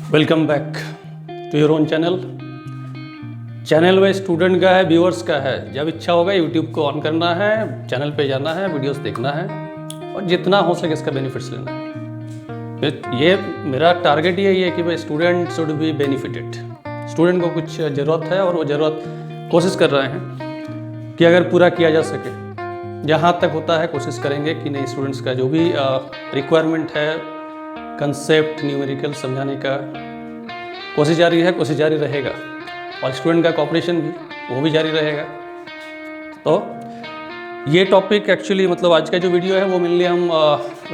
Welcome back to your own channel. Channel में student का है, व्यूअर्स का है। जब इच्छा होगा यूट्यूब को ऑन करना है, चैनल पे जाना है, वीडियोस देखना है और जितना हो सके इसका बेनिफिट्स लेना है। ये मेरा टारगेट यही है कि भाई student should be benefited. Student को कुछ ज़रूरत है और वो ज़रूरत कोशिश कर रहे हैं कि अगर पूरा किया जा सके, जहाँ तक होता है कोशिश करेंगे कि नहीं स्टूडेंट्स का जो भी रिक्वायरमेंट है, कंसेप्ट न्यूमेरिकल समझाने का कोशिश जारी है, कोशिश जारी रहेगा और स्टूडेंट का कोऑपरेशन भी वो भी जारी रहेगा। तो ये टॉपिक एक्चुअली मतलब आज का जो वीडियो है वो मेनली हम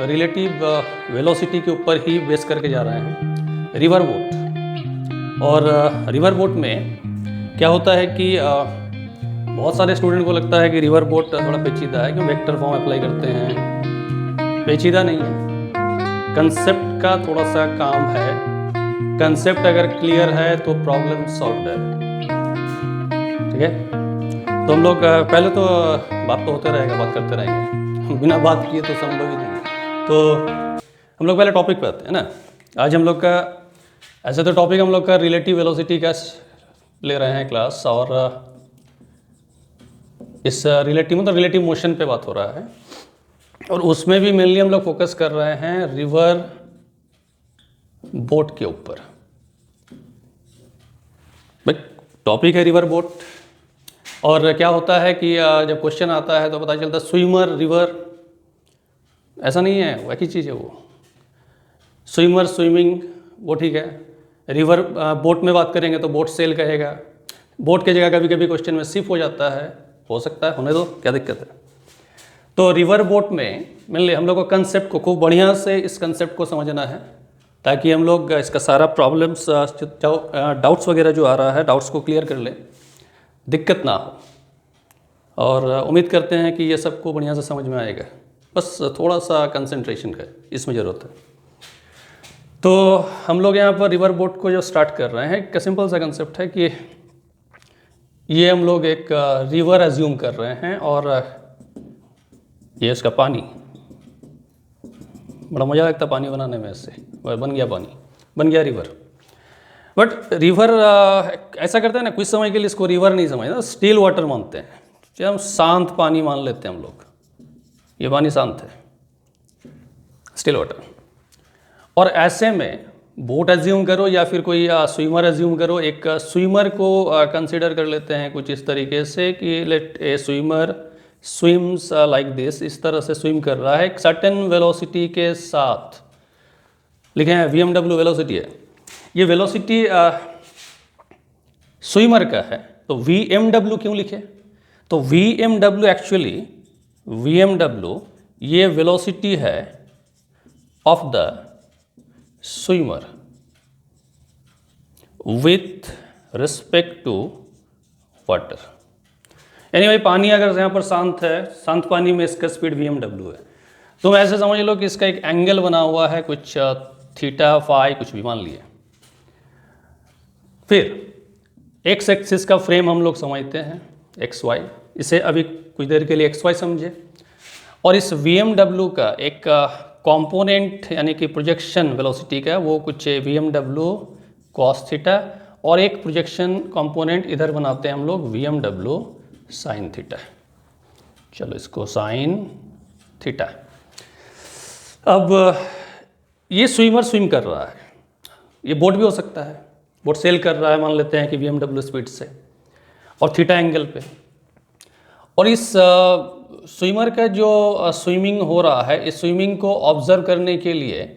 रिलेटिव वेलोसिटी के ऊपर ही बेस करके जा रहे हैं। रिवर बोट और रिवर बोट में क्या होता है कि बहुत सारे स्टूडेंट को लगता है कि रिवर बोट थोड़ा पेचीदा है, क्यों वेक्टर फॉर्म अप्लाई करते हैं। पेचीदा नहीं है, कंसेप्ट का थोड़ा सा काम है। कंसेप्ट अगर क्लियर है तो प्रॉब्लम सॉल्व है। ठीक है, तो हम लोग पहले तो बात तो होते रहेगा, बात करते रहेंगे, बिना बात किए तो संभव ही नहीं है। तो हम लोग पहले टॉपिक पे आते हैं ना। आज हम लोग का ऐसे तो टॉपिक हम लोग का रिलेटिव वेलोसिटी का ले रहे हैं क्लास, और इस रिलेटिव मतलब रिलेटिव मोशन पे बात हो रहा है और उसमें भी मेनली हम लोग फोकस कर रहे हैं रिवर बोट के ऊपर। भाई टॉपिक है रिवर बोट, और क्या होता है कि जब क्वेश्चन आता है तो पता चलता है स्विमर रिवर, ऐसा नहीं है, वो एक ही चीज़ है। वो स्विमर स्विमिंग वो ठीक है। रिवर बोट में बात करेंगे तो बोट सेल कहेगा। बोट की जगह कभी कभी क्वेश्चन में शिप हो जाता है, हो सकता है, होने दो, क्या दिक्कत है। तो रिवर बोट में मेनली हम लोग को कंसेप्ट को खूब बढ़िया से इस कंसेप्ट को समझना है, ताकि हम लोग इसका सारा प्रॉब्लम्स डाउट्स वगैरह जो आ रहा है, डाउट्स को क्लियर कर ले, दिक्कत ना हो। और उम्मीद करते हैं कि ये सबको बढ़िया से समझ में आएगा। बस थोड़ा सा कंसंट्रेशन का इसमें ज़रूरत है। तो हम लोग यहाँ पर रिवर बोट को जो स्टार्ट कर रहे हैं, एक सिंपल सा कंसेप्ट है कि ये हम लोग एक रिवर एज्यूम कर रहे हैं और ये उसका पानी, बड़ा मज़ा लगता है पानी बनाने में। इससे बन गया पानी, बन गया रिवर। बट रिवर ऐसा करते हैं ना, कुछ समय के लिए इसको रिवर नहीं समझना, स्टिल वाटर मानते हैं। जब हम शांत पानी मान लेते हैं हम लोग, ये पानी शांत है, स्टिल वाटर। और ऐसे में बोट एज्यूम करो या फिर कोई स्विमर एज्यूम करो। एक स्विमर को कंसिडर कर लेते हैं कुछ इस तरीके से कि let a swimmer swims like this, इस तरह से स्विम कर रहा है एक सर्टेन वेलोसिटी के साथ। लिखे हैं VMW वेलोसिटी है। ये वेलोसिटी स्विमर का है, तो VMW क्यों लिखे? तो VMW एक्चुअली VMW ये वेलोसिटी है of the swimmer with respect to water. यानी भाई पानी अगर यहाँ पर शांत है, शांत पानी में इसका स्पीड VMW है, तो ऐसे समझ लो कि इसका एक एंगल बना हुआ है, कुछ थीटा फाई कुछ भी मान लिए। फिर एक्स एक्सिस का फ्रेम हम लोग समझते हैं XY, इसे अभी कुछ देर के लिए XY समझे। और इस VMW का एक कंपोनेंट यानी कि प्रोजेक्शन वेलोसिटी का वो कुछ VMW cos थीटा, और एक प्रोजेक्शन कंपोनेंट इधर बनाते हैं हम लोग VMW साइन थीटा। चलो इसको साइन थीटा। अब ये स्विमर स्विम कर रहा है, ये बोट भी हो सकता है, बोट सेल कर रहा है, मान लेते हैं कि VMW स्पीड से और थीटा एंगल पे। और इस स्विमर का जो स्विमिंग हो रहा है, इस स्विमिंग को ऑब्जर्व करने के लिए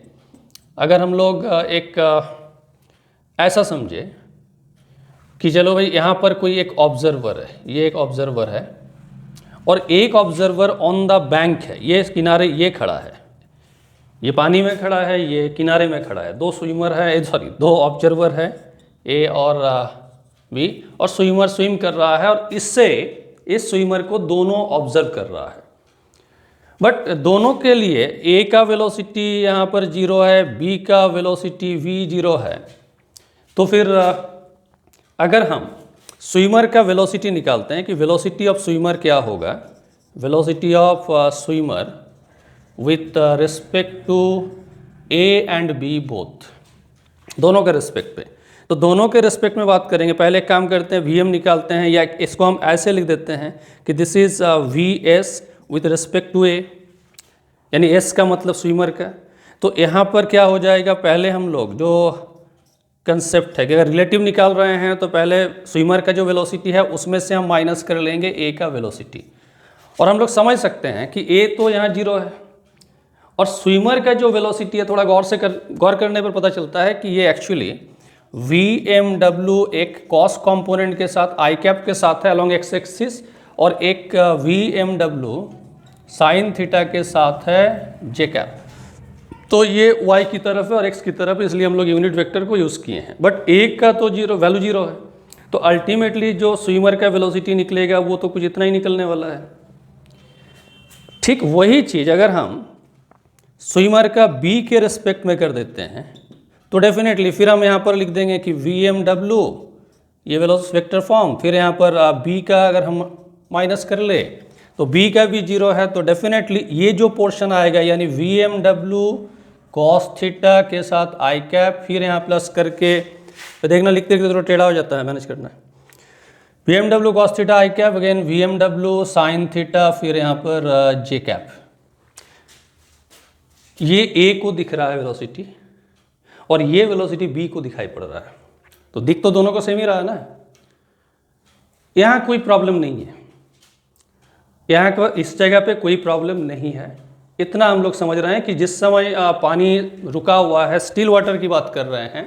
अगर हम लोग एक ऐसा समझे कि चलो भाई यहाँ पर कोई एक ऑब्जर्वर है, ये एक ऑब्जर्वर है और एक ऑब्जर्वर ऑन द बैंक है, ये किनारे ये खड़ा है, ये पानी में खड़ा है, ये किनारे में खड़ा है। दो स्विमर है, सॉरी दो ऑब्जर्वर है, ए और बी, और स्विमर स्विम कर रहा है और इससे इस स्विमर को दोनों ऑब्जर्व कर रहा है। बट दोनों के लिए ए का वेलोसिटी यहाँ पर 0 है, बी का वेलोसिटी V0 है। तो फिर अगर हम स्विमर का वेलोसिटी निकालते हैं कि वेलोसिटी ऑफ स्विमर क्या होगा, velocity of swimmer with respect to A and B both, दोनों के रिस्पेक्ट पे। तो दोनों के रिस्पेक्ट में बात करेंगे। पहले एक काम करते हैं, VM निकालते हैं, या इसको हम ऐसे लिख देते हैं कि this is VS with respect to A, यानी S का मतलब स्विमर का। तो यहाँ पर क्या हो जाएगा, पहले हम लोग जो कंसेप्ट है कि अगर रिलेटिव निकाल रहे हैं तो पहले स्विमर का जो वेलोसिटी है उसमें से हम माइनस कर लेंगे A का वेलोसिटी, और हम लोग समझ सकते हैं कि A तो यहाँ 0 है, और स्विमर का जो वेलोसिटी है थोड़ा गौर करने पर पता चलता है कि ये एक्चुअली VMW एक कॉस कंपोनेंट के साथ I कैप के साथ है अलोंग एक्स एक्सिस, और एक VMW साइन थीटा के साथ है J कैप। तो ये y की तरफ है और x की तरफ है, इसलिए हम लोग यूनिट वेक्टर को यूज़ किए हैं। बट A का तो वैल्यू 0 है, तो अल्टीमेटली जो स्विमर का वेलोसिटी निकलेगा वो तो कुछ इतना ही निकलने वाला है। ठीक वही चीज़ अगर हम स्विमर का B के रिस्पेक्ट में कर देते हैं तो डेफिनेटली फिर हम यहाँ पर लिख देंगे कि VMW ये वेलोसिटी वेक्टर फॉर्म, फिर यहाँ पर B का अगर हम माइनस कर ले तो B का भी 0 है, तो डेफिनेटली ये जो पोर्शन आएगा यानी VMW कॉस थीटा के साथ I कैप, फिर यहाँ प्लस करके तो देखना लिखते लिखते थोड़ा टेढ़ा हो जाता है, मैनेज करना है। VMW cos theta I cap, again VMW sine theta, फिर यहाँ पर J कैप। ये A को दिख रहा है वेलोसिटी और ये वेलोसिटी B को दिखाई पड़ रहा है, तो दिख तो दोनों को सेम ही रहा है ना। यहाँ कोई प्रॉब्लम नहीं है, यहाँ को इस जगह पे कोई प्रॉब्लम नहीं है। इतना हम लोग समझ रहे हैं कि जिस समय पानी रुका हुआ है, स्टिल वाटर की बात कर रहे हैं,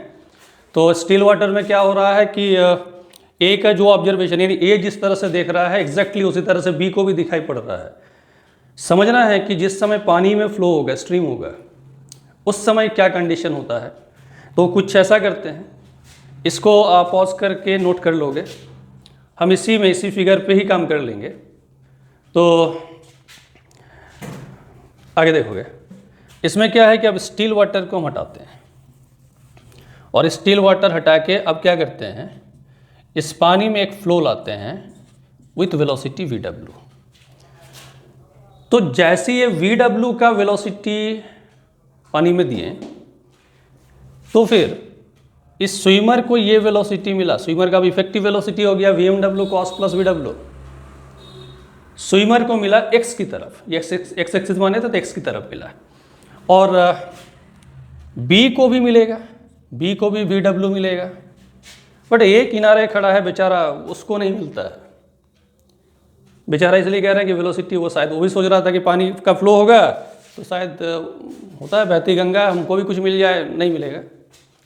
तो स्टिल वाटर में क्या हो रहा है कि A का जो ऑब्जर्वेशन यानी A जिस तरह से देख रहा है एग्जैक्टली उसी तरह से B को भी दिखाई पड़ रहा है। समझना है कि जिस समय पानी में फ्लो होगा, स्ट्रीम होगा, उस समय क्या कंडीशन होता है। तो कुछ ऐसा करते हैं, इसको पॉज करके नोट कर लोगे, हम इसी फिगर पे ही काम कर लेंगे। तो आगे देखोगे इसमें क्या है कि अब स्टिल वाटर को हम हटाते हैं, और स्टिल वाटर हटा के अब क्या करते हैं, इस पानी में एक फ्लो लाते हैं विथ वेलोसिटी VW। तो जैसे ये VW का वेलोसिटी पानी में दिए तो फिर इस स्विमर को ये वेलोसिटी मिला, स्विमर का भी इफेक्टिव वेलोसिटी हो गया VMW cos plus VW। Swimmer को मिला x की तरफ, ये x एक्सिस माने तो x की तरफ मिला, और B को भी मिलेगा, B को भी VW मिलेगा, बट ये किनारे खड़ा है बेचारा, उसको नहीं मिलता है। बेचारा इसलिए कह रहे हैं कि वेलोसिटी वो शायद वो भी सोच रहा था कि पानी का फ्लो होगा तो शायद होता है बहती गंगा, हमको भी कुछ मिल जाए, नहीं मिलेगा,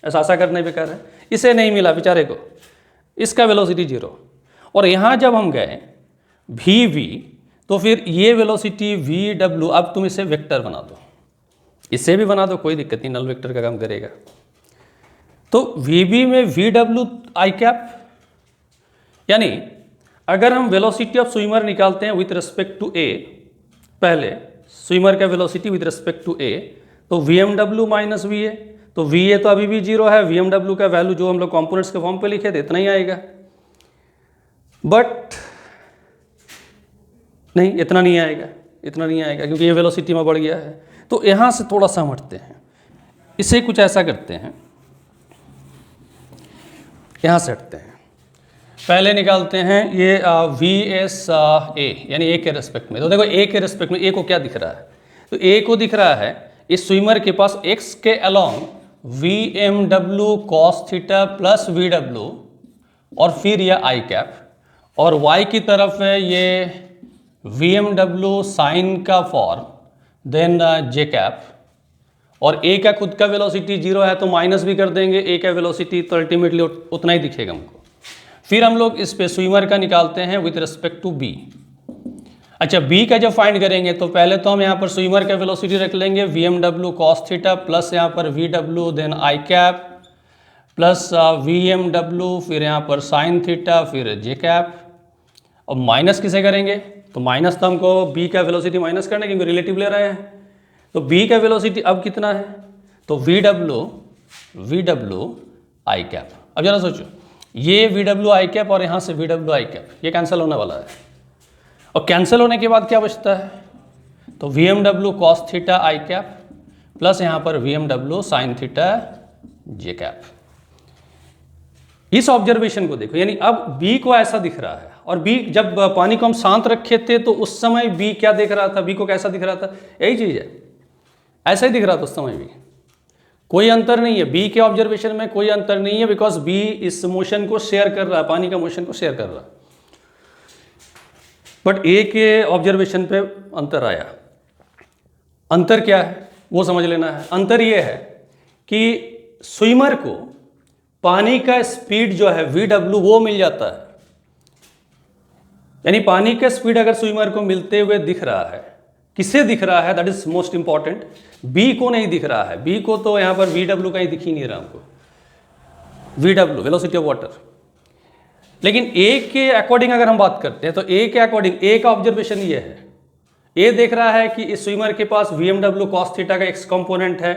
ऐसा आशा करना ही बेकार है। इसे नहीं मिला बेचारे को, इसका वेलोसिटी 0। और यहाँ जब हम गए VV तो फिर ये वेलोसिटी VW, अब तुम इसे वेक्टर बना दो, इसे भी बना दो, कोई दिक्कत नहीं, नल वेक्टर का काम करेगा। तो VB में VW I कैप, यानी अगर हम वेलोसिटी ऑफ स्विमर निकालते हैं विथ रिस्पेक्ट टू A, पहले स्विमर का velocity with respect to A, तो VMW माइनस VA, तो VA तो अभी भी 0 है, VMW का वैल्यू जो हम लोग कॉम्पोनेंट्स के फॉर्म पे लिखे थे इतना ही आएगा, बट नहीं, इतना नहीं आएगा, इतना नहीं आएगा क्योंकि ये वेलोसिटी में बढ़ गया है। तो यहाँ से थोड़ा सा हटते हैं, इसे कुछ ऐसा करते हैं, यहाँ से हटते हैं, पहले निकालते हैं ये VSA यानी A के रेस्पेक्ट में। तो देखो A के रेस्पेक्ट में A को क्या दिख रहा है, तो A को दिख रहा है इस स्विमर के पास x के along VMW cos theta plus VW, और फिर यह I कैप, और y की तरफ है ये VMW साइन का फॉर्म, देन J कैप, और A का खुद का वेलोसिटी 0 है तो माइनस भी कर देंगे A का वेलोसिटी, तो अल्टीमेटली उतना ही दिखेगा हमको। फिर हम लोग इस पे स्विमर का निकालते हैं विथ रिस्पेक्ट टू B। अच्छा, B का जब फाइंड करेंगे तो पहले तो हम यहाँ पर स्विमर का वेलोसिटी रख लेंगे VMW cos थीटा प्लस यहाँ पर VW, then I cap plus VMW, फिर यहाँ पर साइन थीटा, फिर J कैप, और माइनस किसे करेंगे, तो माइनस तो हमको B का वेलोसिटी माइनस करना है क्योंकि रिलेटिव ले रहे हैं। तो B का वेलोसिटी अब कितना है, तो VW I कैप। अब जरा सोचो, ये VW I कैप और यहाँ से VW I कैप, ये कैंसिल होने वाला है, और कैंसिल होने के बाद क्या बचता है, तो VMW cos theta I cap plus यहाँ पर VMW sine theta J cap. इस ऑब्जर्वेशन को देखो, यानी अब बी को ऐसा दिख रहा है, और बी जब पानी को हम शांत रखे थे तो उस समय बी क्या दिख रहा था, बी को कैसा दिख रहा था, यही चीज़ है, ऐसा ही दिख रहा था उस समय भी, कोई अंतर नहीं है, बी के ऑब्जर्वेशन में कोई अंतर नहीं है, बिकॉज बी इस मोशन को शेयर कर रहा है, पानी का मोशन को शेयर कर रहा है। बट ए के ऑब्जर्वेशन पे अंतर आया। अंतर क्या है वो समझ लेना है। अंतर ये है कि स्विमर को पानी का स्पीड जो है VW वो मिल जाता है, यानी पानी का स्पीड अगर स्विमर को मिलते हुए दिख रहा है, किसे दिख रहा है, that is most important, B को नहीं दिख रहा है। बी को तो यहाँ पर VW कहीं दिख ही नहीं रहा हमको, VW वेलोसिटी ऑफ वाटर। लेकिन ए के अकॉर्डिंग अगर हम बात करते हैं तो ए के अकॉर्डिंग ए का ऑब्जर्वेशन ये है, ए देख रहा है कि इस स्विमर के पास VMW cos थीटा का एक्स कंपोनेंट है,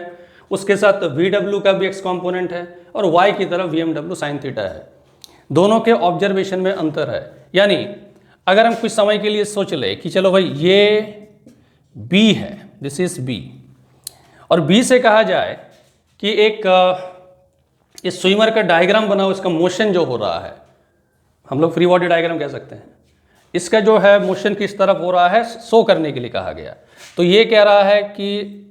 उसके साथ VW का भी एक्स कंपोनेंट है, और y की तरफ VMW sin थीटा है। दोनों के ऑब्जर्वेशन में अंतर है। यानी अगर हम कुछ समय के लिए सोच ले कि चलो भाई ये B है, दिस इज B, और B से कहा जाए कि एक इस स्विमर का डायग्राम बनाओ, इसका मोशन जो हो रहा है, हम लोग फ्री बॉडी डायग्राम कह सकते हैं, इसका जो है मोशन किस तरफ हो रहा है शो करने के लिए कहा गया। तो ये कह रहा है कि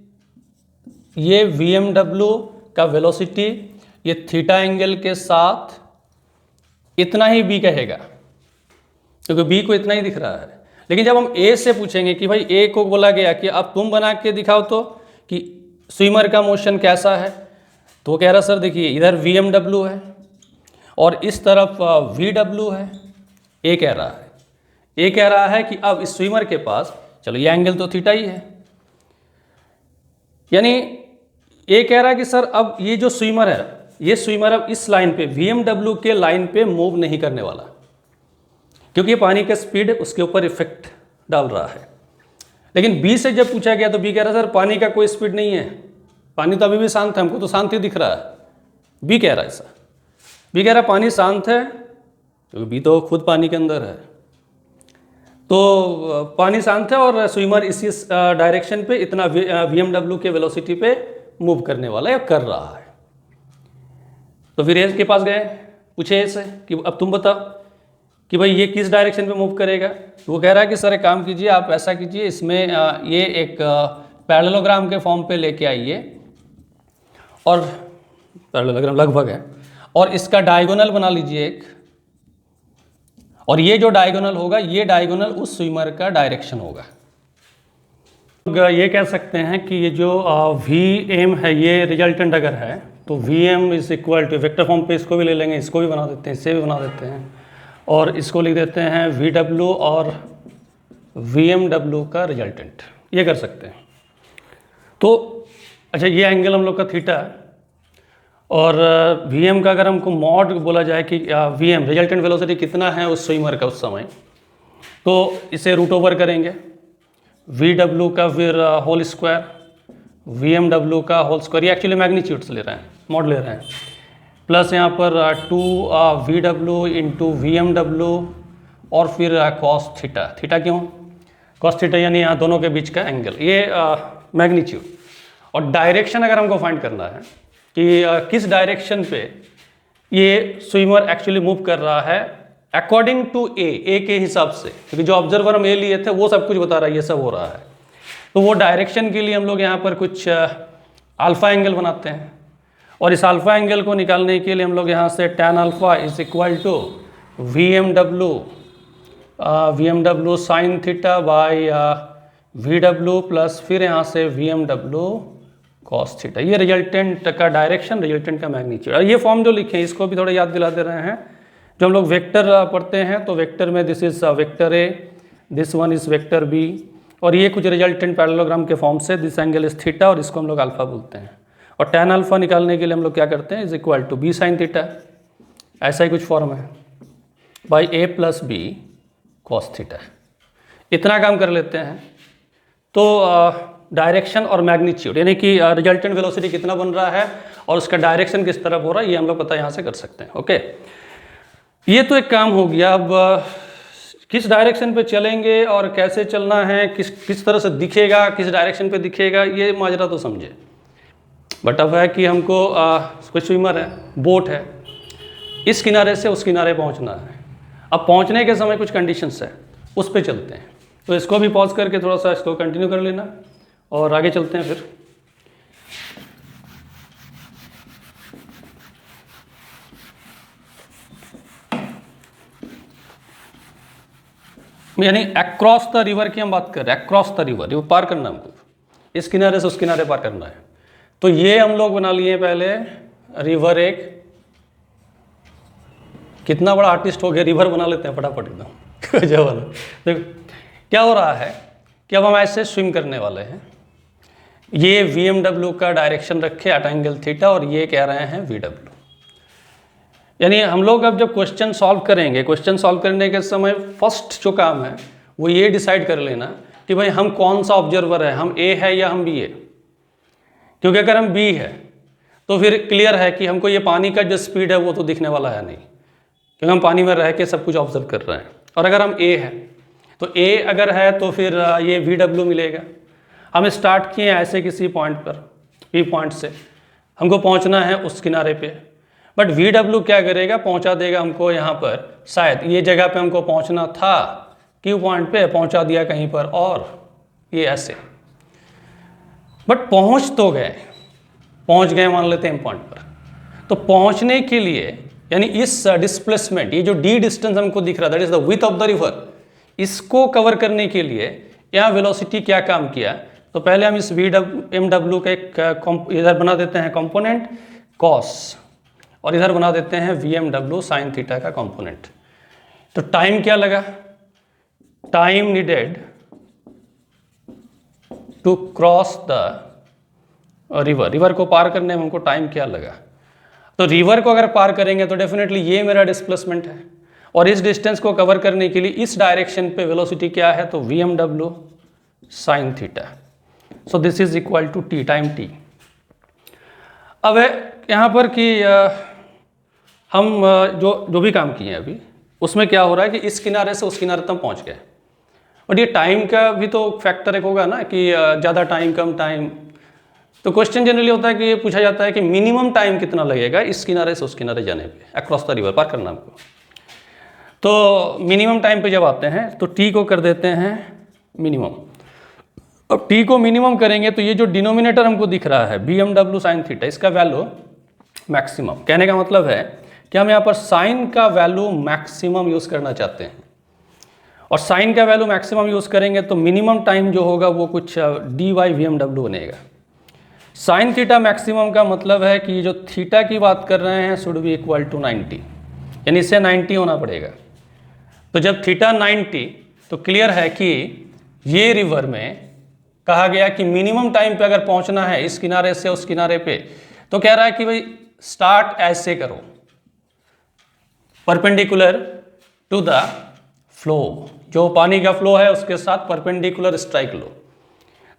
ये VMW का वेलोसिटी ये थीटा एंगल के साथ इतना ही B कहेगा, क्योंकि B को इतना ही दिख रहा है। लेकिन जब हम A से पूछेंगे कि भाई A को बोला गया कि अब तुम बना के दिखाओ तो कि स्विमर का मोशन कैसा है, तो वो कह रहा सर देखिए इधर VMW है और इस तरफ VW है। A कह रहा है कि अब इस स्विमर के पास चलो ये एंगल तो थीटा ही है, यानी A कह रहा है कि सर अब ये जो स्विमर है, ये स्विमर अब इस लाइन पे VMW के लाइन पे मूव नहीं करने वाला, क्योंकि ये पानी का स्पीड उसके ऊपर इफेक्ट डाल रहा है। लेकिन B से जब पूछा गया तो B कह रहा है सर पानी का कोई स्पीड नहीं है, पानी तो अभी भी शांत है, हमको तो शांत ही दिख रहा है। B कह रहा है ऐसा, B कह रहा है पानी शांत है, क्योंकि B तो खुद पानी के अंदर है, तो पानी शांत है और स्विमर इसी डायरेक्शन पे इतना VMW के वेलोसिटी पे मूव करने वाला है या कर रहा है। तो फिर ए के पास गए, पूछे ए से कि अब तुम बताओ कि भाई ये किस डायरेक्शन पे मूव करेगा। तो वो कह रहा है कि सर एक काम कीजिए, आप ऐसा कीजिए, इसमें ये एक पैरेललोग्राम के फॉर्म पे लेके आइए, और पैरेललोग्राम लगभग है, और इसका डायगोनल बना लीजिए एक, और ये जो डायगोनल होगा ये डायगोनल उस स्विमर का डायरेक्शन होगा। ये कह सकते हैं कि ये जो VM है ये रिजल्टेंट अगर है तो VM is equal to, vector form पे इसको भी ले लेंगे, इसको भी बना देते हैं, इससे भी बना देते हैं, और इसको लिख देते हैं VW और VMW का रिजल्टेंट, ये कर सकते हैं। तो अच्छा ये एंगल हम लोग का थीटा है, और VM का अगर हमको मॉड बोला जाए कि VM रिजल्टेंट वेलोसिटी कितना है उस स्विमर का उस समय, तो इसे रूट ओवर करेंगे, VW का फिर होल स्क्वायर, VMW का होल स्क्वायर, ये एक्चुअली मैग्नीट्यूड्स ले रहे हैं, मॉड ले रहे हैं, प्लस यहाँ पर 2 VW इंटू VMW, और फिर कॉस थीटा। थीटा क्यों? कॉस थीटा यानी यहाँ दोनों के बीच का एंगल, ये मैग्नीट्यूड। और डायरेक्शन अगर हमको फाइंड करना है कि किस डायरेक्शन पे ये स्विमर एक्चुअली मूव कर रहा है अकॉर्डिंग टू ए के हिसाब से, क्योंकि जो ऑब्जर्वर हम ए लिए थे वो सब कुछ बता रहा है ये सब हो रहा है, तो वो डायरेक्शन के लिए हम लोग यहाँ पर कुछ अल्फा एंगल बनाते हैं, और इस अल्फा एंगल को निकालने के लिए हम लोग यहाँ से tan alpha is equal to VMW sine theta by VW plus फिर यहाँ से VMW कॉस थीटा। ये रिजल्टेंट का डायरेक्शन, रिजल्टेंट का मैग्नीट्यूड। ये फॉर्म जो लिखे हैं इसको भी थोड़ा याद दिला दे रहे हैं। जो हम लोग वेक्टर पढ़ते हैं तो वेक्टर में this is vector A, this one is vector B, और ये कुछ रिजल्टेंट पैरेललोग्राम के फॉर्म से दिस एंगल इज थीटा, और इसको हम लोग अल्फा बोलते हैं। और tan अल्फा निकालने के लिए हम लोग क्या करते हैं, is equal to B sine theta, ऐसा ही कुछ फॉर्म है, by A plus B cos theta. इतना काम कर लेते हैं तो डायरेक्शन और मैग्नीट्यूड यानी कि रिजल्टेंट वेलोसिटी कितना बन रहा है और उसका डायरेक्शन किस तरफ हो रहा है ये हम लोग पता यहाँ से कर सकते हैं। ओके, ये तो एक काम हो गया। अब किस डायरेक्शन पे चलेंगे और कैसे चलना है, किस तरह से दिखेगा, किस डायरेक्शन पे दिखेगा, ये माजरा तो समझे। बट अब है कि हमको कोई स्विमर है, बोट है, इस किनारे से उस किनारे पहुंचना है। अब पहुंचने के समय कुछ कंडीशंस है, उस पे चलते हैं। तो इसको भी पॉज करके थोड़ा सा इसको कंटिन्यू कर लेना और आगे चलते हैं फिर। यानी अक्रॉस द रिवर की हम बात कर रहे हैं, अक्रॉस द रिवर, ये पार करना हमको, इस किनारे से उस किनारे पार करना है। तो ये हम लोग बना लिए पहले रिवर, एक कितना बड़ा आर्टिस्ट हो गया, रिवर बना लेते हैं फटाफट एकदम जवान। देखो क्या हो रहा है कि अब हम ऐसे स्विम करने वाले हैं। ये VMW का डायरेक्शन रखे एट एंगल थीटा और ये कह रहे हैं VW। यानी हम लोग अब जब क्वेश्चन सॉल्व करेंगे, क्वेश्चन सॉल्व करने के समय फर्स्ट जो काम है वो ये डिसाइड कर लेना कि भाई हम कौन सा ऑब्जर्वर है, हम A है या हम B है। क्योंकि अगर हम B है तो फिर क्लियर है कि हमको ये पानी का जो स्पीड है वो तो दिखने वाला है नहीं, क्योंकि हम पानी में रह के सब कुछ ऑब्जर्व कर रहे हैं। और अगर हम A है तो A अगर है तो फिर ये VW मिलेगा। हम स्टार्ट किए ऐसे किसी पॉइंट पर, P पॉइंट से हमको पहुंचना है उस किनारे पे, बट VW क्या करेगा, पहुंचा देगा हमको यहाँ पर, शायद ये जगह पे हमको पहुंचना था, Q पॉइंट पे पहुंचा दिया कहीं पर, और ये ऐसे। बट पहुंच तो गए, पहुंच गए मान लेते हैं पॉइंट पर। तो पहुंचने के लिए यानी इस डिस्प्लेसमेंट, ये जो D डिस्टेंस हमको दिख रहा है, that is the width of the river, इसको कवर करने के लिए यहाँ वेलोसिटी क्या काम किया। तो पहले हम इस VMW का एक इधर बना देते हैं कंपोनेंट cos, और इधर बना देते हैं VMW sin थीटा का कंपोनेंट। तो टाइम क्या लगा, time needed to cross the river, river को पार करने में हमको टाइम क्या लगा। तो रिवर को अगर पार करेंगे तो डेफिनेटली ये मेरा डिस्प्लेसमेंट है, और इस डिस्टेंस को कवर करने के लिए इस डायरेक्शन पे वेलोसिटी क्या है, तो VMW sin theta. So this is equal to T, time T। अब है यहाँ पर कि हम जो भी काम किए हैं अभी, उसमें क्या हो रहा है कि इस किनारे से उस किनारे तक पहुँच गए। और ये टाइम का भी तो फैक्टर एक होगा ना कि ज़्यादा टाइम कम टाइम। तो क्वेश्चन जनरली होता है कि ये पूछा जाता है कि मिनिमम टाइम कितना लगेगा इस किनारे से उस किनारे जाने पे, अक्रॉस द रिवर, पार करना हमको। तो मिनिमम टाइम पे जब आते हैं तो T को कर देते हैं मिनिमम। अब T को मिनिमम करेंगे तो ये जो डिनोमिनेटर हमको दिख रहा है VMW sin थीटा, इसका वैल्यू मैक्सिमम। कहने का मतलब है कि हम यहाँ पर साइन का वैल्यू मैक्सिमम यूज़ करना चाहते हैं, और साइन का वैल्यू मैक्सिमम यूज़ करेंगे तो मिनिमम टाइम जो होगा वो कुछ dy VMW बनेगा। साइन थीटा मैक्सिमम का मतलब है कि जो थीटा की बात कर रहे हैं शुड बी इक्वल टू 90, यानी इससे 90 होना पड़ेगा। तो जब थीटा 90, तो क्लियर है कि ये रिवर में कहा गया कि मिनिमम टाइम पे अगर पहुंचना है इस किनारे से उस किनारे पे, तो कह रहा है कि भाई स्टार्ट ऐसे करो, परपेंडिकुलर टू द फ्लो, जो पानी का फ्लो है उसके साथ परपेंडिकुलर स्ट्राइक लो।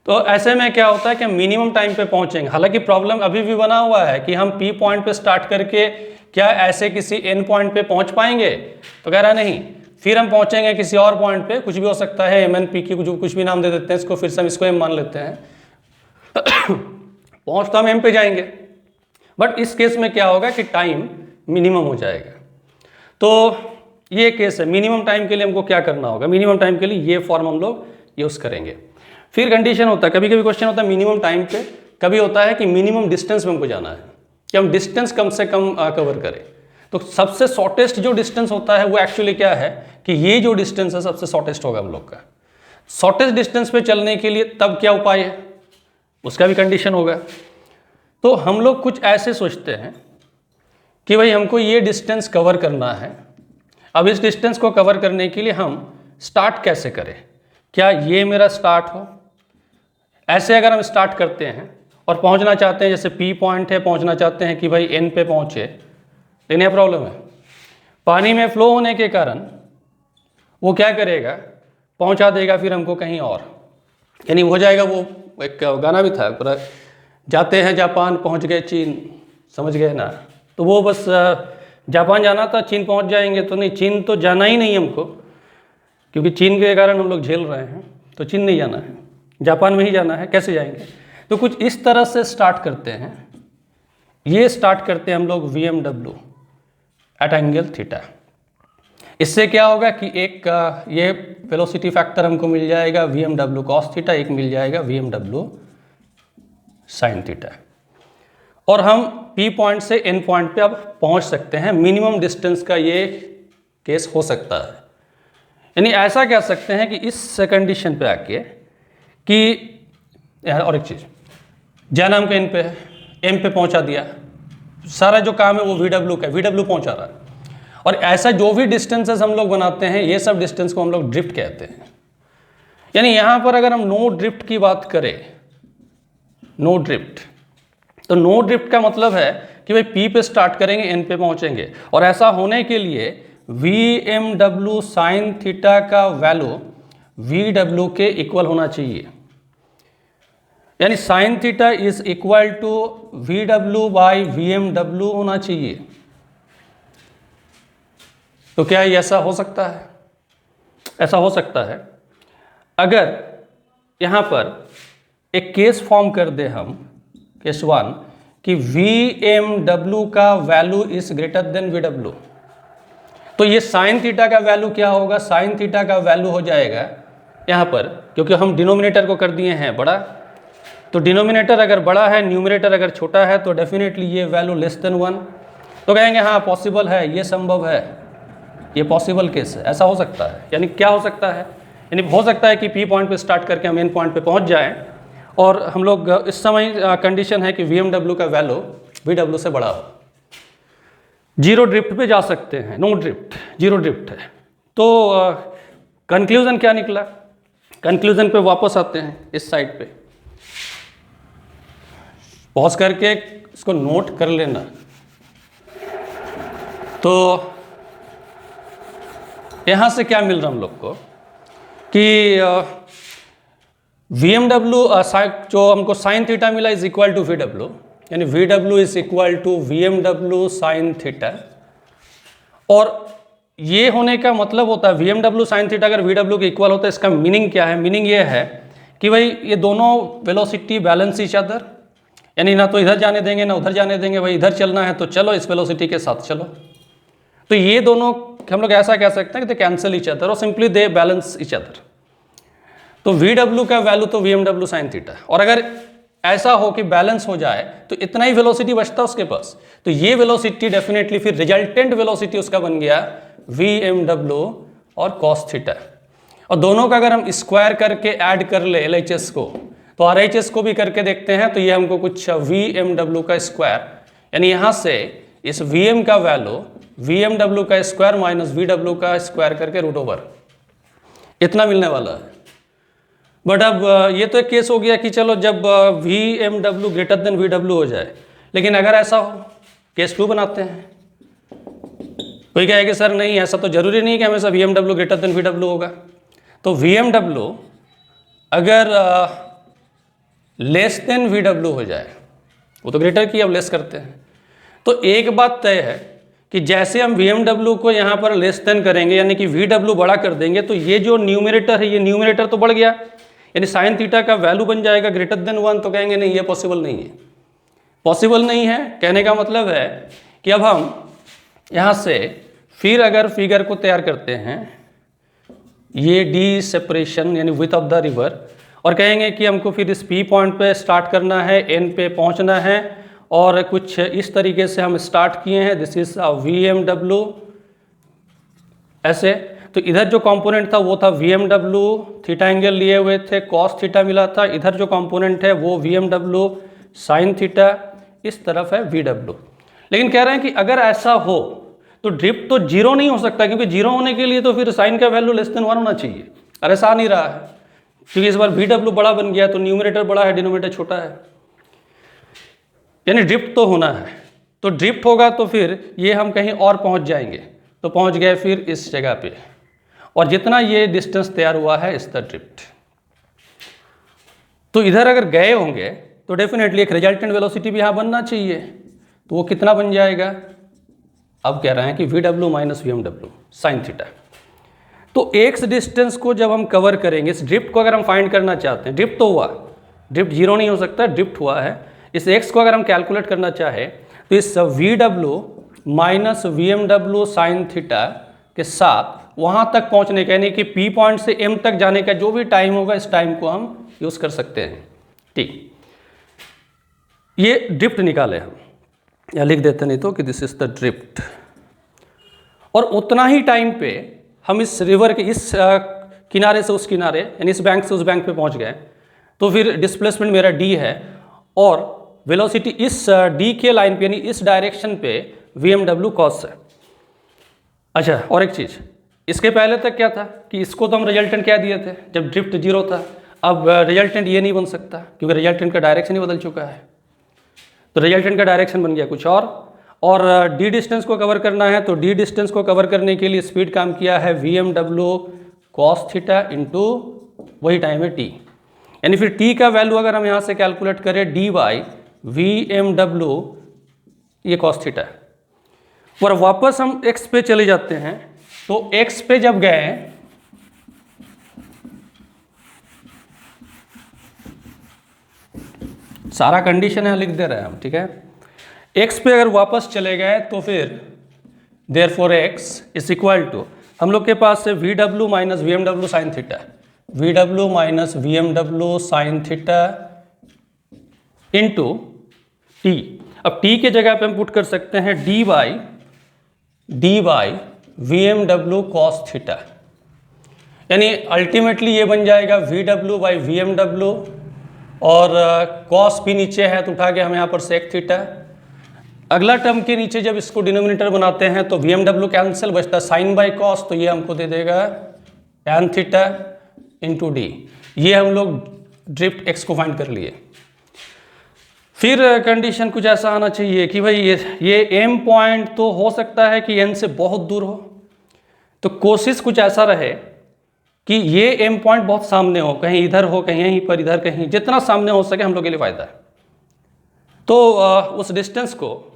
तो ऐसे में क्या होता है कि हम मिनिमम टाइम पे पहुंचेंगे। हालांकि प्रॉब्लम अभी भी बना हुआ है कि हम P पॉइंट पे स्टार्ट करके क्या ऐसे किसी N पॉइंट पे पहुंच पाएंगे, तो कह रहा है नहीं, फिर हम पहुंचेंगे किसी और पॉइंट पे, कुछ भी हो सकता है MNP की, कुछ भी नाम दे देते हैं इसको, फिर से हम इसको M मान लेते हैं पहुंच तो हम M पे जाएंगे, बट इस केस में क्या होगा कि टाइम मिनिमम हो जाएगा। तो ये केस है, मिनिमम टाइम के लिए हमको क्या करना होगा, मिनिमम टाइम के लिए ये फॉर्म हम लोग यूज़ करेंगे। फिर कंडीशन होता है, कभी कभी क्वेश्चन होता है मिनिमम टाइम पे, कभी होता है कि मिनिमम डिस्टेंस में हमको जाना है कि हम डिस्टेंस कम से कम कवर करें। तो सबसे शॉर्टेस्ट जो डिस्टेंस होता है वो एक्चुअली क्या है कि ये जो डिस्टेंस है सबसे शॉर्टेस्ट होगा हम लोग का। शॉर्टेस्ट डिस्टेंस पे चलने के लिए तब क्या उपाय है, उसका भी कंडीशन होगा। तो हम लोग कुछ ऐसे सोचते हैं कि भाई हमको ये डिस्टेंस कवर करना है। अब इस डिस्टेंस को कवर करने के लिए हम स्टार्ट कैसे करें, क्या ये मेरा स्टार्ट हो, ऐसे अगर हम स्टार्ट करते हैं और पहुंचना चाहते हैं, जैसे P पॉइंट है, पहुंचना चाहते हैं कि भाई N पे पहुंचे, लेकिन यह प्रॉब्लम है पानी में फ्लो होने के कारण वो क्या करेगा, पहुंचा देगा फिर हमको कहीं और, यानी हो जाएगा वो एक गाना भी था, पूरा जाते हैं जापान पहुंच गए चीन, समझ गए ना। तो वो बस जापान जाना था, चीन पहुंच जाएंगे, तो नहीं, चीन तो जाना ही नहीं हमको, क्योंकि चीन के कारण हम लोग झेल रहे हैं, तो चीन नहीं जाना है, जापान में ही जाना है, कैसे जाएंगे। तो कुछ इस तरह से स्टार्ट करते हैं, ये स्टार्ट करते हैं हम लोग VMW एट एंगल थीटा। इससे क्या होगा कि एक ये वेलोसिटी फैक्टर हमको मिल जाएगा VMW cos थीटा, एक मिल जाएगा VMW sin थीटा, और हम P पॉइंट से N पॉइंट पे अब पहुंच सकते हैं। मिनिमम डिस्टेंस का ये केस हो सकता है, यानी ऐसा कह सकते हैं कि इस कंडीशन पे आके कि और एक चीज़, ज्या नाम का इन पे है, M पे पहुंचा दिया, सारा जो काम है वो VW का, VW पहुंचा रहा है। और ऐसा जो भी डिस्टेंसेस हम लोग बनाते हैं, ये सब डिस्टेंस को हम लोग ड्रिफ्ट कहते हैं। यानी यहाँ पर अगर हम नो ड्रिफ्ट की बात करें, नो ड्रिफ्ट, तो नो ड्रिफ्ट का मतलब है कि भाई P पे स्टार्ट करेंगे, N पे पहुंचेंगे, और ऐसा होने के लिए VMW sin थीटा का वैल्यू VW के इक्वल होना चाहिए। यानी sin theta is equal to VW by VMW होना चाहिए। तो क्या ये ऐसा हो सकता है? ऐसा हो सकता है अगर यहाँ पर एक केस फॉर्म कर दे हम, केस 1, कि VMW का value is greater than VW, तो ये साइन थीटा का वैल्यू क्या होगा? साइन थीटा का वैल्यू हो जाएगा यहाँ पर, क्योंकि हम डिनोमिनेटर को कर दिए हैं बड़ा, तो डिनोमिनेटर अगर बड़ा है, न्यूमरेटर अगर छोटा है, तो डेफिनेटली ये वैल्यू लेस देन 1। तो कहेंगे हाँ पॉसिबल है, ये संभव है, ये पॉसिबल केस है, ऐसा हो सकता है। यानी क्या हो सकता है? यानी हो सकता है कि P पॉइंट पे स्टार्ट करके हम N पॉइंट पे पहुंच जाएं, और हम लोग इस समय कंडीशन है कि VMW का वैल्यू VW से बड़ा हो। जीरो ड्रिफ्ट पे जा सकते हैं, नो ड्रिफ्ट, जीरो ड्रिफ्ट है। तो कंक्लूजन क्या निकला? कंक्लूजन पे वापस आते हैं, इस साइड पे पॉज करके इसको नोट कर लेना। तो यहाँ से क्या मिल रहा हम लोग को कि VMW जो हमको साइन थीटा मिला इज इक्वल टू VW, यानी VW is equal to VMW sine theta. और ये होने का मतलब होता है VMW साइन थीटा अगर VW के इक्वल होता है, इसका मीनिंग क्या है? मीनिंग ये है कि भाई ये दोनों वेलोसिटी बैलेंस ईच अदर, यानी ना तो इधर जाने देंगे ना उधर जाने देंगे, भाई इधर चलना है तो चलो इस वेलोसिटी के साथ चलो। तो ये दोनों हम लोग ऐसा कह सकते हैं कि दे कैंसिल ईच अदर, और सिंपली दे बैलेंस ईच अदर। तो VW का वैल्यू तो VMW साइन थीटा, और अगर ऐसा हो कि बैलेंस हो जाए तो इतना ही वेलोसिटी बचता उसके पास, तो ये वेलोसिटी डेफिनेटली फिर रिजल्टेंट वेलोसिटी उसका बन गया VMW और cos थीटा। और दोनों का अगर हम स्क्वायर करके ऐड कर ले LHS को, तो RHS को भी करके देखते हैं, तो ये हमको कुछ VMW का स्क्वायर, यानी यहाँ से इस VM का वैल्यू VMW का स्क्वायर माइनस VW का स्क्वायर करके रूट ओवर इतना मिलने वाला है। बट अब ये तो एक केस हो गया कि चलो जब VMW ग्रेटर देन VW हो जाए, लेकिन अगर ऐसा हो, केस 2 बनाते हैं। कोई कहेगा सर नहीं, ऐसा तो जरूरी नहीं कि हमेशा VMW ग्रेटर देन VW होगा। तो VMW अगर लेस देन VW हो जाए, वो तो ग्रेटर की अब लेस करते हैं, तो एक बात तय है कि जैसे हम VMW को यहाँ पर लेस देन करेंगे, यानी कि VW बड़ा कर देंगे, तो ये जो न्यूमरेटर है, ये न्यूमरेटर तो बढ़ गया, यानी साइन थीटा का वैल्यू बन जाएगा ग्रेटर देन 1। तो कहेंगे नहीं, ये पॉसिबल नहीं है। पॉसिबल नहीं है कहने का मतलब है कि अब हम यहाँ से फिर अगर फिगर को तैयार करते हैं, ये डी सेपरेशन यानी विथ ऑफ द रिवर, और कहेंगे कि हमको फिर इस P पॉइंट पे स्टार्ट करना है, N पे पहुँचना है, और कुछ इस तरीके से हम स्टार्ट किए हैं। दिस इज VMW ऐसे। तो इधर जो कंपोनेंट था वो था VMW, थीटा एंगल लिए हुए थे, cos थीटा मिला था। इधर जो कंपोनेंट है वो VMW साइन थीटा, इस तरफ है VW। लेकिन कह रहे हैं कि अगर ऐसा हो तो ड्रिफ्ट तो जीरो नहीं हो सकता, क्योंकि जीरो होने के लिए तो फिर साइन का वैल्यू लेस देन 1 होना चाहिए। और ऐसा आ नहीं रहा है, क्योंकि इस बार VW बड़ा बन गया, तो न्यूमरेटर बड़ा है, डिनोमिनेटर छोटा है, यानी ड्रिफ्ट तो होना है। तो ड्रिफ्ट होगा तो फिर ये हम कहीं और पहुंच जाएंगे, तो पहुंच गए फिर इस जगह पे, और जितना ये डिस्टेंस तैयार हुआ है इस द ड्रिफ्ट। तो इधर अगर गए होंगे तो डेफिनेटली एक रिजल्टेंट वेलोसिटी भी यहाँ बनना चाहिए, तो वो कितना बन जाएगा? अब कह रहे हैं कि VW minus VMW sine theta. तो एक्स डिस्टेंस को जब हम कवर करेंगे, इस ड्रिफ्ट को अगर हम फाइंड करना चाहते हैं, ड्रिफ्ट तो हुआ, ड्रिफ्ट जीरो नहीं हो सकता, ड्रिफ्ट हुआ है, इस एक्स को अगर हम कैलकुलेट करना चाहे तो इस VW minus VMW sine theta के साथ वहाँ तक पहुँचने का, यानी कि P पॉइंट से M तक जाने का जो भी टाइम होगा, इस टाइम को हम यूज़ कर सकते हैं। ठीक, ये ड्रिफ्ट निकाले हम, या लिख देते नहीं तो कि दिस इज द ड्रिफ्ट। और उतना ही टाइम पे हम इस रिवर के इस किनारे से उस किनारे, यानी इस बैंक से उस बैंक पे पहुंच गए, तो फिर डिस्प्लेसमेंट मेरा d है और वेलोसिटी इस d के लाइन पे, यानी इस डायरेक्शन पे VMW cos है। अच्छा, और एक चीज़, इसके पहले तक क्या था कि इसको तो हम रिजल्टेंट क्या दिए थे जब ड्रिफ्ट 0 था। अब रिजल्टेंट ये नहीं बन सकता क्योंकि रिजल्टेंट का डायरेक्शन ही बदल चुका है। तो रिजल्टेंट का डायरेक्शन बन गया कुछ और d डिस्टेंस को कवर करना है, तो d डिस्टेंस को कवर करने के लिए स्पीड काम किया है VMW cos थीटा इंटू वही टाइम है t, यानी फिर t का वैल्यू अगर हम यहाँ से कैलकुलेट करें d बाई VMW, ये cos थीटा है। और वापस हम x पे चले जाते हैं, तो x पे जब गए सारा कंडीशन यहाँ लिख दे रहे हैं हम, ठीक है। x पे अगर वापस चले गए तो फिर therefore x is equal to, हम लोग के पास से VW minus VMW sine theta, VW minus VMW sine theta into t। अब t के जगह पे हम पुट कर सकते हैं d by VMW cos theta, यानी अल्टीमेटली ये बन जाएगा VW बाई VMW, और cos भी नीचे है तो उठा के हम यहाँ पर sec थीटा। अगला टर्म के नीचे जब इसको डिनोमिनेटर बनाते हैं तो VMW कैंसिल, बचता साइन बाई कॉस, तो ये हमको दे देगा tan थीटा इंटू डी। ये हम लोग ड्रिफ्ट x को फाइंड कर लिए। फिर कंडीशन कुछ ऐसा आना चाहिए कि भाई ये एम पॉइंट तो हो सकता है कि n से बहुत दूर हो, तो कोशिश कुछ ऐसा रहे कि ये एम पॉइंट बहुत सामने हो, कहीं इधर हो, कहीं यहीं पर, इधर कहीं, जितना सामने हो सके हम लोग के लिए फ़ायदा है। तो उस डिस्टेंस को,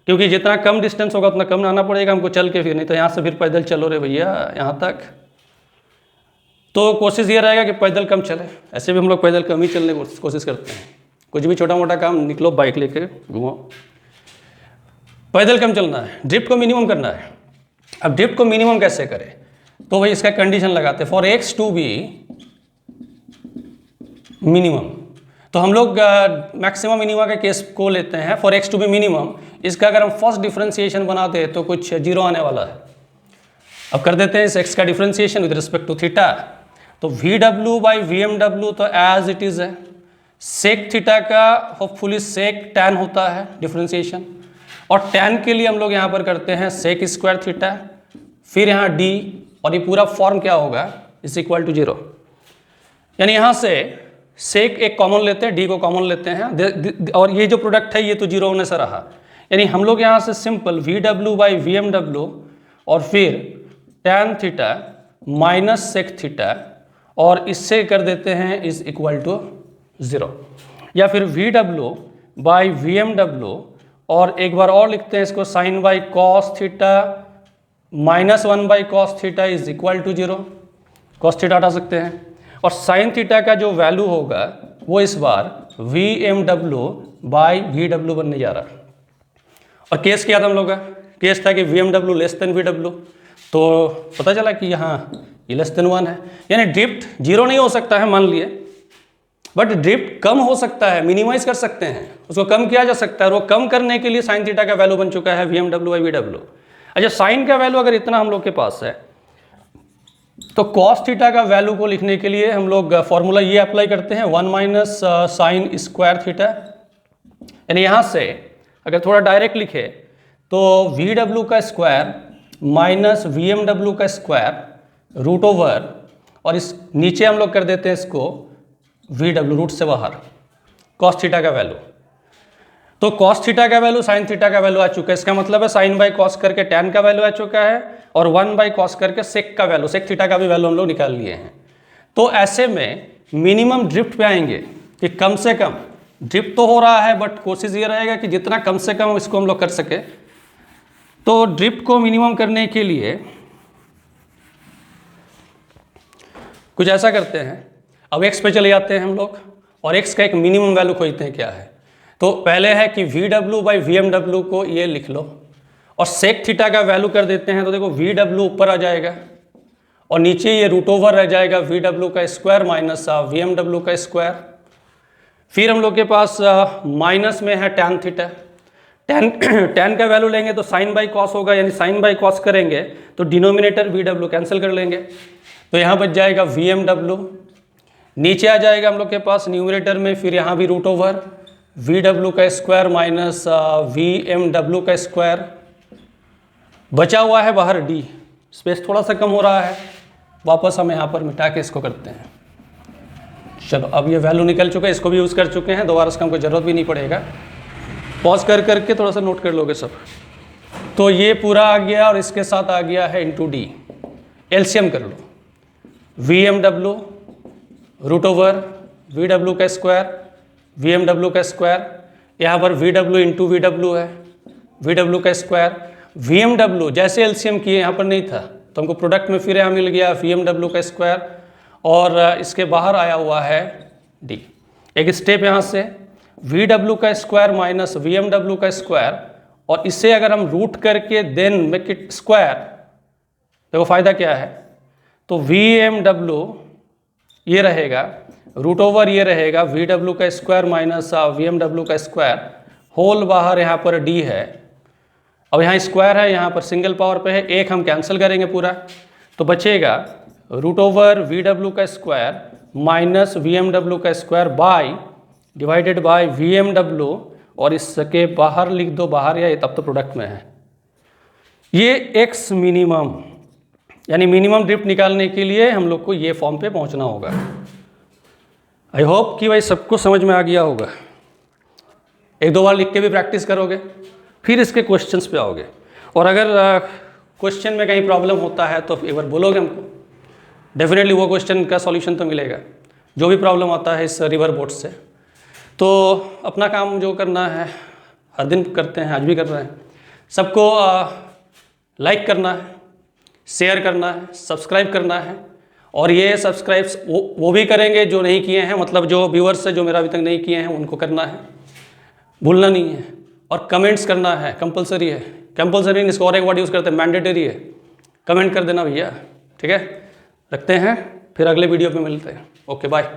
क्योंकि जितना कम डिस्टेंस होगा उतना कम आना पड़ेगा हमको चल के, फिर नहीं तो यहाँ से फिर पैदल चलो रे भैया यहाँ तक, तो कोशिश ये रहेगा कि पैदल कम चले। ऐसे भी हम लोग पैदल कम ही चलने की कोशिश करते हैं, कुछ भी छोटा मोटा काम निकलो बाइक लेके घूमो, पैदल कम चलना है, ड्रिफ्ट को मिनिमम करना है। अब ड्रिफ्ट को मिनिमम कैसे करें, तो भाई इसका कंडीशन लगाते, for x to be minimum, तो हम लोग मैक्सिमम मिनिमा के केस को लेते हैं for x to be minimum. इसका अगर हम फर्स्ट डिफरेंशिएशन बनाते हैं तो कुछ 0 आने वाला है। अब कर देते हैं इस x का differentiation with respect to theta, तो VW बाई VMW तो एज इट इज है, सेक थीटा का होपफुली सेक टैन होता है डिफरेंशिएशन, और टैन के लिए हम लोग यहाँ पर करते हैं सेक स्क्वायर थीटा, फिर यहाँ d, और ये पूरा फॉर्म क्या होगा इज इक्वल टू 0। यानी यहाँ से सेक एक कॉमन लेते हैं, d को कॉमन लेते हैं, और ये जो प्रोडक्ट है ये तो 0 होने से रहा, यानी हम लोग यहाँ से सिंपल VW बाई VMW और फिर tan theta minus sec theta, और इससे कर देते हैं इज इक्वल टू 0, या फिर VW बाई VMW, और एक बार और लिखते हैं इसको sine by cos theta minus 1 by cos theta is equal to 0, cos theta हटा सकते हैं, और साइन थीटा का जो वैल्यू होगा वो इस बार VMW बाई VW बनने जा रहा है। और केस क्या था हम लोग का, केस था कि VMW लेस देन VW, तो पता चला कि यहाँ ये लेस देन 1 है, यानी ड्रिफ्ट 0 नहीं हो सकता है मान लिए, बट ड्रिफ्ट कम हो सकता है, मिनिमाइज कर सकते हैं, उसको कम किया जा सकता है, और वो कम करने के लिए साइन थीटा का वैल्यू बन चुका है VMW बाई VW। अच्छा, साइन का वैल्यू अगर इतना हम लोग के पास है तो कॉस थीटा का वैल्यू को लिखने के लिए हम लोग फॉर्मूला ये अप्लाई करते हैं 1 माइनस साइन स्क्वायर थीटा, यानी यहाँ से अगर थोड़ा डायरेक्ट लिखे तो VW का स्क्वायर माइनस VMW का स्क्वायर रूट ओवर, और इस नीचे हम लोग कर देते हैं इसको VW रूट से बाहर कॉस थीटा का वैल्यू, तो कॉस थीटा का वैल्यू साइन थीटा का वैल्यू आ चुका है, इसका मतलब है साइन बाई कॉस करके टैन का वैल्यू आ चुका है, और 1 बाई कॉस करके सेक का वैल्यू, सेक थीटा का भी वैल्यू हम लोग निकाल लिए हैं। तो ऐसे में मिनिमम ड्रिफ्ट पे आएंगे कि कम से कम ड्रिफ्ट तो हो रहा है, बट कोशिश ये रहेगा कि जितना कम से कम इसको हम लोग कर सके। तो ड्रिफ्ट को मिनिमम करने के लिए कुछ ऐसा करते हैं, अब x पे चले जाते हैं हम लोग, और x का एक मिनिमम वैल्यू खोजते हैं क्या है। तो पहले है कि VW बाई VMW को ये लिख लो, और सेक थीटा का वैल्यू कर देते हैं तो देखो वी डब्ल्यू ऊपर आ जाएगा और नीचे ये रूट ओवर रह जाएगा वी डब्ल्यू का square minus V M W का स्क्वायर। फिर हम लोग के पास माइनस में है टैन थीटा। टैन का वैल्यू लेंगे तो साइन बाई कॉस होगा, यानी साइन बाई कॉस करेंगे तो डिनोमिनेटर वी डब्ल्यू कैंसिल कर लेंगे, तो यहाँ बच जाएगा वी एम डब्ल्यू। नीचे आ जाएगा हम लोग के पास न्यूमरेटर में, फिर यहाँ भी रूट ओवर वी डब्ल्यू का square minus V M W का स्क्वायर। बचा हुआ है बाहर डी, स्पेस थोड़ा सा कम हो रहा है, वापस हम यहाँ पर मिटा के इसको करते हैं। चलो अब ये वैल्यू निकल चुका है, इसको भी यूज़ कर चुके हैं, दोबारा इसका हमको ज़रूरत भी नहीं पड़ेगा। पॉज कर करके थोड़ा सा नोट कर लोगे सब। तो ये पूरा आ गया और इसके साथ आ गया है इंटू डी। एलसीएम कर लो, V M W root over V W का स्क्वायर वी एम डब्ल्यू का स्क्वायर, यहाँ पर V W into V W है, वी डब्ल्यू का स्क्वायर। वी एम डब्ल्यू जैसे एलसीएम किए यहाँ पर नहीं था तो हमको प्रोडक्ट में फिर यहाँ मिल गया वी एम डब्ल्यू का स्क्वायर और इसके बाहर आया हुआ है डी। एक स्टेप यहाँ से वी डब्ल्यू का square minus V M W का स्क्वायर, और इससे अगर हम रूट करके देन मेक इट स्क्वायर, देखो फायदा क्या है, तो वी एम डब्ल्यू ये रहेगा, रूट ओवर ये रहेगा वी डब्ल्यू का square minus V M W का स्क्वायर, होल बाहर यहाँ पर डी है। अब यहाँ स्क्वायर है, यहाँ पर सिंगल पावर पे है, एक हम कैंसिल करेंगे पूरा, तो बचेगा रूट ओवर वी डब्ल्यू का square minus V M W का square by divided by V M W, और इसके बाहर लिख दो, बाहर या तब तो प्रोडक्ट में है। ये एक्स मिनिमम यानी मिनिमम ड्रिफ्ट निकालने के लिए हम लोग को ये फॉर्म पे पहुंचना होगा। आई होप कि भाई सबको समझ में आ गया होगा। एक दो बार लिख के भी प्रैक्टिस करोगे, फिर इसके क्वेश्चंस पे आओगे, और अगर क्वेश्चन में कहीं प्रॉब्लम होता है तो एक बार बोलोगे हमको, डेफिनेटली वो क्वेश्चन का सॉल्यूशन तो मिलेगा। जो भी प्रॉब्लम आता है इस रिवर बोट से, तो अपना काम जो करना है हर दिन करते हैं, आज भी कर रहे हैं, सबको लाइक करना है, शेयर करना है, सब्सक्राइब करना है, और ये सब्सक्राइब्स वो भी करेंगे जो नहीं किए हैं, मतलब जो व्यूअर्स है जो मेरा अभी तक नहीं किए हैं उनको करना है, भूलना नहीं है। और कमेंट्स करना है, कंपलसरी है, कंपलसरी नहीं, इसको और एक वर्ड यूज़ करते हैं, मैंडेटरी है, कमेंट कर देना भैया, ठीक है। रखते हैं, फिर अगले वीडियो पे मिलते हैं। Okay bye.